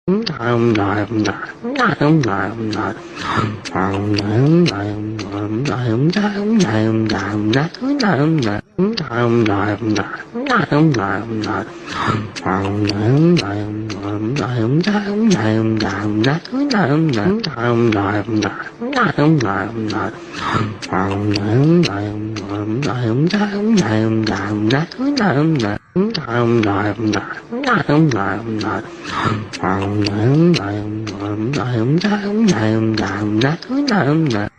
Hãy subscribe cho kênh Ghiền Mì Gõ để không bỏ lỡ